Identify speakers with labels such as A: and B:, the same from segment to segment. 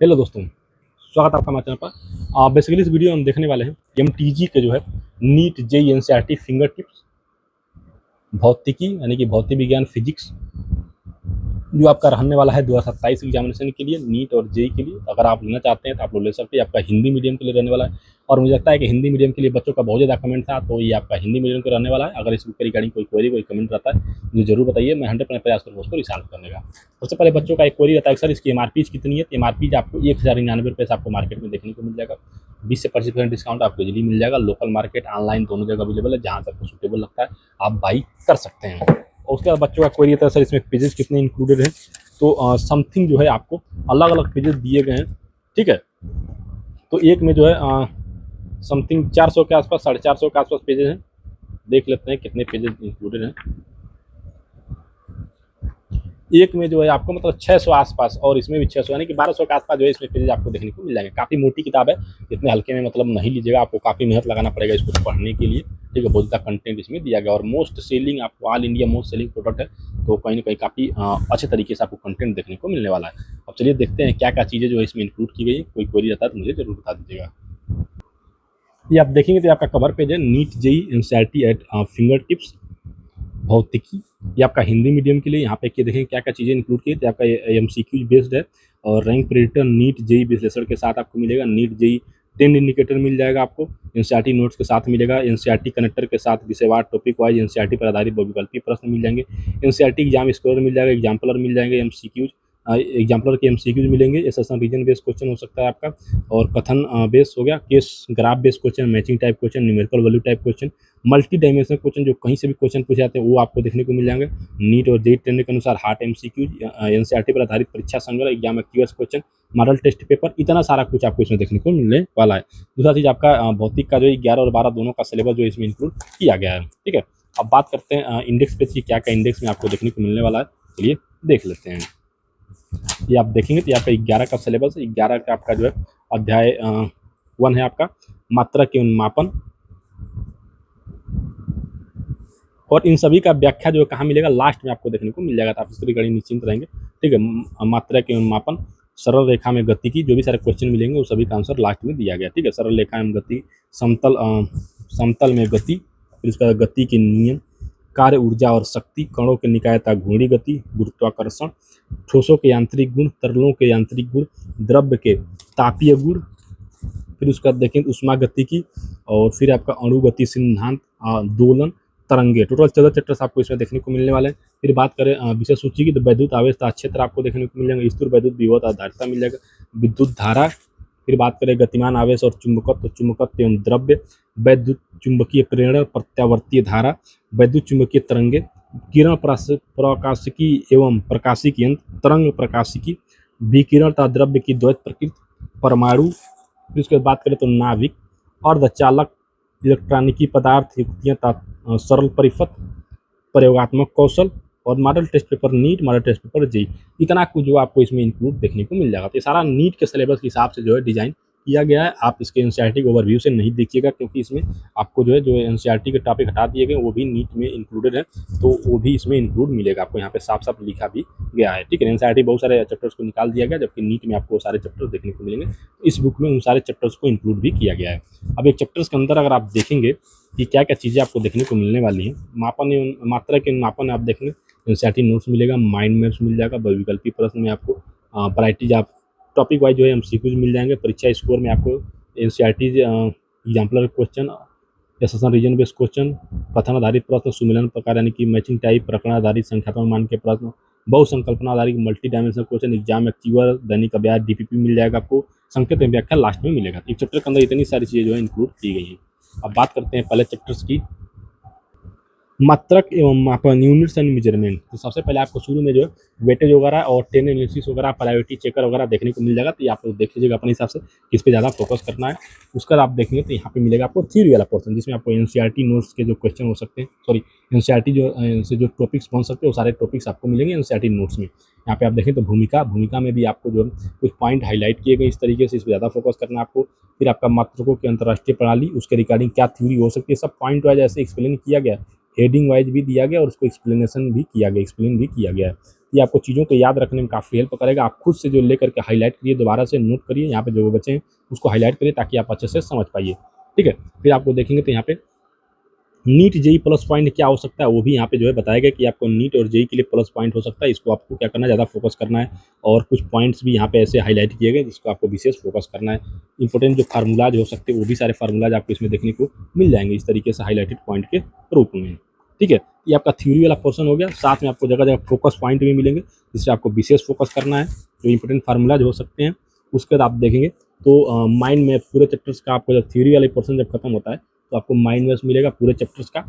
A: Hello दोस्तों, स्वागत है आपका हमारे चैनल पर। बेसिकली इस वीडियो में हम देखने वाले हैं एमटीजी के जो है NEET JEE NCERT finger tips भौतिकी यानी कि भौतिक विज्ञान फिजिक्स जो आपका रहने वाला है 2027 एग्जामिनेशन के लिए नीट और जेईई के लिए। अगर आप लेना चाहते हैं तो आप लोग ले सकते हैं। आपका हिंदी मीडियम के लिए रहने वाला है और मुझे लगता है कि हिंदी मीडियम के लिए बच्चों का बहुत ज़्यादा कमेंट था, तो ये आपका हिंदी मीडियम का रहने वाला है। अगर इसके रिगार्डिंग कोई क्वेरी कोई कमेंट रहता है मुझे जरूर बताइए, मैं 100% प्रयास करूँगा उसको रिसॉल्व करने का। सबसे पहले बच्चों का एक क्वेरी रहता है सर इसकी एमआरपी कितनी है। तो एमआरपी आपको 1099 रुपये से आपको मार्केट में देखने को मिल जाएगा। 20 से 25% डिस्काउंट आपको इजीली मिल जाएगा। लोकल मार्केट ऑनलाइन दोनों जगह अवेलेबल है, जहाँ से आपको सूटेबल लगता है आप बाई कर सकते हैं। और उसके बाद बच्चों का क्वेरी रहता है सर इसमें पेजेस कितने इंक्लूडेड हैं। तो समथिंग जो है आपको अलग अलग पेजेस दिए गए हैं, ठीक है। तो एक में जो है समथिंग 400 के आसपास 450 के आसपास पेजेस हैं। देख लेते हैं कितने पेजेस इंक्लूडेड हैं। एक में जो है आपको मतलब 600 आसपास और इसमें भी 600 यानी कि 1200 के आसपास जो है इसमें पेजेस आपको देखने को मिल जाएंगे। काफ़ी मोटी किताब है, इतने हल्के में मतलब नहीं लीजिएगा, आपको काफ़ी मेहनत लगाना पड़ेगा इसको पढ़ने के लिए, ठीक है। बहुत ज़्यादा कंटेंट इसमें दिया गया और मोस्ट सेलिंग आपको all India most selling product है, तो कहीं ना कहीं काफ़ी अच्छे तरीके से आपको कंटेंट देखने को मिलने वाला है। अब चलिए देखते हैं क्या क्या चीज़ें जो है इसमें इंक्लूड की गई है। कोई क्वेरी रहता है तो मुझे जरूर बता दीजिएगा। ये आप देखेंगे तो आपका कवर पेज है NEET JEE NCERT at finger tips भौतिकी। ये आपका हिंदी मीडियम के लिए। यहाँ पे देखेंगे क्या क्या चीज़ें इंक्लूड की है। तो आपका एमसीक्यू बेस्ड है और रैंक प्रेडिक्टर नीट जेईई विश्लेषण के साथ आपको मिलेगा। नीट जेईई 10 इंडिकेटर मिल जाएगा आपको। एनसीईआरटी नोट्स के साथ मिलेगा। एनसीईआरटी कनेक्टर के साथ विषयवार टॉपिक वाइज एनसीईआरटी पर आधारित बहुविकल्पीय प्रश्न मिल जाएंगे। एनसीईआरटी एग्जाम स्कोर मिल जाएगा। एग्जाम्पलर मिल जाएंगे। एमसीक्यूज एग्जाम्पलर के एमसीक्यूज मिलेंगे। एसेशन रीजन बेस्ड क्वेश्चन हो सकता है आपका, और कथन बेस हो गया, case graph based question, matching type question, numerical value type question, multi dimensional question जो कहीं से भी क्वेश्चन पूछे जाते हैं वो आपको देखने को मिल जाएंगे। नीट और जेईई ट्रेंड के अनुसार हार्ट एमसीक्यू, एनसीईआरटी पर आधारित परीक्षा संग्रह, एग्जाम एक्यूएस क्वेश्चन, मॉडल टेस्ट पेपर, इतना सारा कुछ आपको इसमें देखने को मिलने वाला है। दूसरा चीज़ आपका भौतिक का जो 11 और 12 दोनों का सिलेबस जो इसमें इंक्लूड किया गया है, ठीक है। अब बात करते हैं इंडेक्स पेज की, क्या क्या इंडेक्स में आपको देखने को मिलने वाला है, चलिए देख लेते हैं। ये आप देखेंगे तो यहाँ पे 11 का सिलेबस है। 11 का आपका जो है अध्याय 1 है आपका मात्रा के उन्मापन, और इन सभी का व्याख्या जो है कहाँ मिलेगा, लास्ट में आपको देखने को मिल जाएगा। तो आप इसके रिगार्डिंग निश्चिंत रहेंगे, ठीक है। मात्रा के उन्मापन, सरल रेखा में गति की जो भी सारे क्वेश्चन मिलेंगे वो सभी का आंसर लास्ट में दिया गया, ठीक है। सरल रेखा में गति, समतल में गति, फिर उसका गति के नियम, कार्य ऊर्जा और शक्ति, कणों के निकायता घूर्णी गति, गुरुत्वाकर्षण, ठोसों के यांत्रिक गुण, तरलों के यांत्रिक गुण, द्रव्य के तापीय गुण, फिर उसका देखें उष्मा गति की, और फिर आपका अणु गति सिद्धांत, दोलन, तरंगे। टोटल 14 चैप्टर्स आपको इसमें देखने को मिलने वाले हैं। फिर बात करें विषय सूची की तो वैद्युत आवेश क्षेत्र आपको देखने को मिल जाएगा। स्थिर वैद्युत विभव आधारिता मिल जाएगा। विद्युत धारा, फिर बात करें गतिमान आवेश और चुंबकत्व एवं द्रव्य, वैद्युत चुंबकीय प्रेरण, प्रत्यावर्तीय धारा, वैद्युत चुंबकीय तरंगे, किरण प्रकाशिकी एवं प्रकाशिक यंत्र, तरंग प्रकाशिकी, विकिरण तथा द्रव्य की द्वैत प्रकृति, परमाणु, फिर उसके बाद बात करें तो नाभिक, अर्धचालक, इलेक्ट्रॉनिकी पदार्थ, युक्तियाँ, सरल परिपथ, प्रयोगात्मक कौशल, और model test paper NEET, model test paper JEE, इतना कुछ जो आपको इसमें इंक्लूड देखने को मिल जाएगा। तो ये सारा नीट के सिलेबस के हिसाब से जो है डिजाइन किया गया है। आप इसके एनसीईआरटी के ओवरव्यू से नहीं देखिएगा, क्योंकि इसमें आपको जो है जो एनसीईआरटी के टॉपिक हटा दिए गए वो भी नीट में इंक्लूडेड है, तो वो भी इसमें इंक्लूड मिलेगा आपको। यहाँ पे साफ साफ लिखा भी गया है, ठीक है। एनसीईआरटी बहुत सारे चैप्टर्स को निकाल दिया गया, जबकि नीट में आपको सारे चैप्टर्स देखने को मिलेंगे। इस बुक में उन सारे चैप्टर्स को इंक्लूड भी किया गया है। अब एक चैप्टर्स के अंदर अगर आप देखेंगे कि क्या क्या चीज़ें आपको देखने को मिलने वाली हैं, मात्रा के मापन आप देखेंगे, एनसीईआरटी नोट्स मिलेगा, माइंड मैप्स मिल जाएगा, बहुविकल्पीय प्रश्न में आपको वैराइटीज आप टॉपिक वाइज जो है एमसीक्यूज मिल जाएंगे। परीक्षा स्कोर में आपको NCERT exemplar question, assertion reason based question, कथन आधारित प्रश्न, सुमेलन प्रकार यानी कि मैचिंग टाइप, प्रकरण आधारित संख्यात्मक मान के प्रश्न, बहुसंकल्पना आधारित multi dimensional question, exam actual, दैनिक अभ्यास, डीपीपी मिल जाएगा आपको। संकेत एवं व्याख्या लास्ट में मिलेगा। एक चैप्टर के अंदर इतनी सारी चीज़ें जो है इंक्लूड की गई हैं। अब बात करते हैं पहले चैप्टर्स की, मात्रक एवं मापन, यूनिट्स एंड मेजरमेंट। तो सबसे पहले आपको शुरू में जो है वेटेज वगैरह और टेन एनालिसिस वगैरह, प्रायोरिटी चेकर वगैरह देखने को मिल जाएगा। तो ये आप लोग देख लीजिएगा अपने हिसाब से किस पे ज़्यादा फोकस करना है। उसके बाद आप देखेंगे तो यहाँ पे मिलेगा आपको थ्योरी वाला पोर्शन, जिसमें आपको एनसीईआरटी नोट्स के जो क्वेश्चन हो सकते हैं, सॉरी एनसीईआरटी से जो टॉपिक्स बन सकते हैं वो सारे टॉपिक्स आपको मिलेंगे एनसीईआरटी नोट्स में। यहाँ पे आप देखें तो भूमिका में भी आपको जो कुछ पॉइंट हाईलाइट किए गए इस तरीके से, इस पर ज़्यादा फोकस करना है आपको। फिर आपका मात्रकों की अंतर्राष्ट्रीय प्रणाली, उसके रिगार्डिंग क्या थ्योरी हो सकती है, सब पॉइंट वाइज ऐसे एक्सप्लेन किया गया, हेडिंग वाइज भी दिया गया और उसको एक्सप्लेन भी किया गया है। ये आपको चीज़ों को याद रखने में काफ़ी हेल्प करेगा। आप खुद से जो लेकर के हाईलाइट करिए, दोबारा से नोट करिए, यहाँ पे जो बचे हैं उसको हाईलाइट करिए ताकि आप अच्छे से समझ पाइए, ठीक है। फिर आपको देखेंगे तो यहाँ पे नीट जेई प्लस पॉइंट क्या हो सकता है वो भी यहाँ पे जो है बताया गया कि आपको नीट और जेई के लिए प्लस पॉइंट हो सकता है। इसको आपको क्या करना है, ज़्यादा फोकस करना है और कुछ पॉइंट्स भी यहाँ पे ऐसे हाईलाइट किए गए जिसको आपको विशेष फोकस करना है। इंपॉर्टेंट जो फार्मूलाज हो सकते हैं वो भी सारे फार्मूलाज आपको इसमें देखने को मिल जाएंगे इस तरीके से हाईलाइटेड पॉइंट के रूप में, ठीक है। ये आपका थ्योरी वाला पोर्शन हो गया, साथ में आपको जगह जगह फोकस पॉइंट भी मिलेंगे जिससे आपको विशेष फोकस करना है, जो इंपॉर्टेंट फार्मूलाज हो सकते हैं। उसके बाद आप देखेंगे तो माइंड में पूरे चैप्टर्स का आपको जब थ्योरी वाले पोर्शन जब खत्म होता है तो आपको माइंड मैप्स मिलेगा पूरे चैप्टर्स का।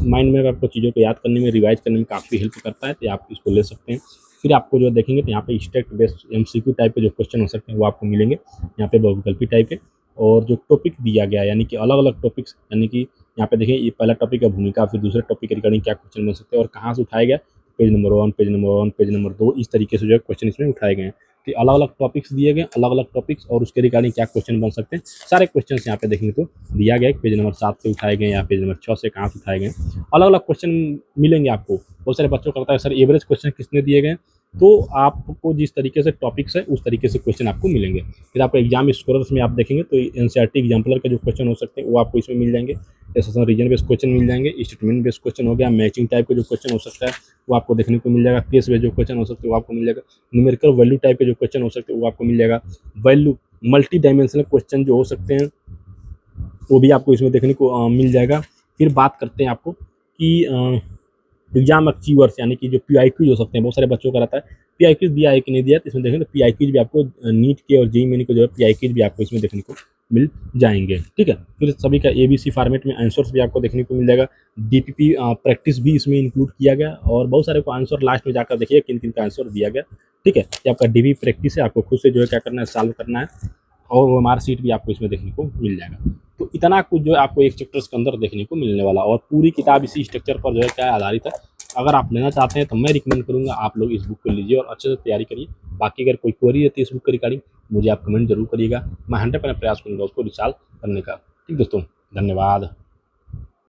A: माइंड मैप आपको चीज़ों को याद करने में, रिवाइज करने में काफ़ी हेल्प करता है, तो आप इसको ले सकते हैं। फिर आपको जो देखेंगे तो यहाँ पे स्टेट बेस्ड एमसीक्यू टाइप के जो क्वेश्चन हो सकते हैं वो आपको मिलेंगे यहाँ पे बहुविकल्पी टाइप के। और जो टॉपिक दिया गया है यानी कि अलग अलग टॉपिक्स, यानी कि यहाँ पे देखिए ये पहला टॉपिक है भूमिका, फिर दूसरे टॉपिक के रिगार्डिंग क्या क्वेश्चन बन सकते हैं और कहाँ से उठाया गया, page number 1, page number 1, page number 2, इस तरीके से जो है क्वेश्चन इसमें उठाए गए हैं। तो अलग अलग टॉपिक्स दिए गए, अलग अलग टॉपिक्स और उसके रिगार्डिंग क्या क्वेश्चन बन सकते हैं, सारे क्वेश्चन यहाँ पे देखने को दिया गया है। पेज नंबर 7 से उठाए गए या पेज नंबर 6 से कहाँ से उठाए गए, अलग अलग क्वेश्चन मिलेंगे आपको। बहुत सारे बच्चों को लगता है सर एवरेज क्वेश्चन किसने दिए गए, तो आपको जिस तरीके से टॉपिक्स है उस तरीके से क्वेश्चन आपको मिलेंगे। फिर आपको एग्जाम स्कोरर्स में आप देखेंगे तो एनसीईआरटी एग्जाम्पलर के जो क्वेश्चन हो सकते हैं वो आपको इसमें मिल जाएंगे। एसोसिएशन रीजन बेस्ड क्वेश्चन मिल जाएंगे, स्टेटमेंट बेस्ड क्वेश्चन हो गया, मैचिंग टाइप के जो क्वेश्चन हो सकता है वो आपको देखने को मिल जाएगा, केस बेस्ड जो क्वेश्चन हो सकते हैं वो आपको मिल जाएगा, न्यूमेरिकल वैल्यू टाइप के जो क्वेश्चन हो सकते हैं वो आपको मिल जाएगा, वैल्यू मल्टी डायमेंशनल क्वेश्चन जो हो सकते हैं वो भी आपको इसमें देखने को मिल जाएगा। फिर बात करते हैं आपको कि एग्जाम अचीवर्स यानी कि जो पीआईक्यूज हो सकते हैं, बहुत सारे बच्चों का रहता है पीआईक्यूज दिया है कि नहीं दिया, तो इसमें देखें तो पीआईक्यूज भी आपको नीट के और जेईई मेन के जो है पीआईक्यूज भी आपको इसमें देखने को मिल जाएंगे, ठीक है। फिर सभी का एबीसी फॉर्मेट में आंसर्स भी आपको देखने को मिल जाएगा। डीपीपी प्रैक्टिस भी इसमें इंक्लूड किया गया और बहुत सारे को आंसर लास्ट में जाकर देखिए किन किन का आंसर दिया गया, ठीक है। ये आपका डीपी प्रैक्टिस है, आपको खुद से जो है क्या करना है, सॉल्व करना है और वो मार्कशीट भी आपको इसमें देखने को मिल जाएगा। तो इतना कुछ जो है आपको एक चैप्टर्स के अंदर देखने को मिलने वाला और पूरी किताब इसी स्ट्रक्चर पर जो है क्या आधारित है। अगर आप लेना चाहते हैं तो मैं रिकमेंड करूंगा आप लोग इस बुक को लीजिए और अच्छे से तैयारी करिए। बाकी अगर कोई क्वेरी रहती है इस बुक के रिगार्डिंग मुझे आप कमेंट जरूर करिएगा, मैं 100% प्रयास करूंगा उसको रिसॉल्व करने का। ठीक दोस्तों, धन्यवाद।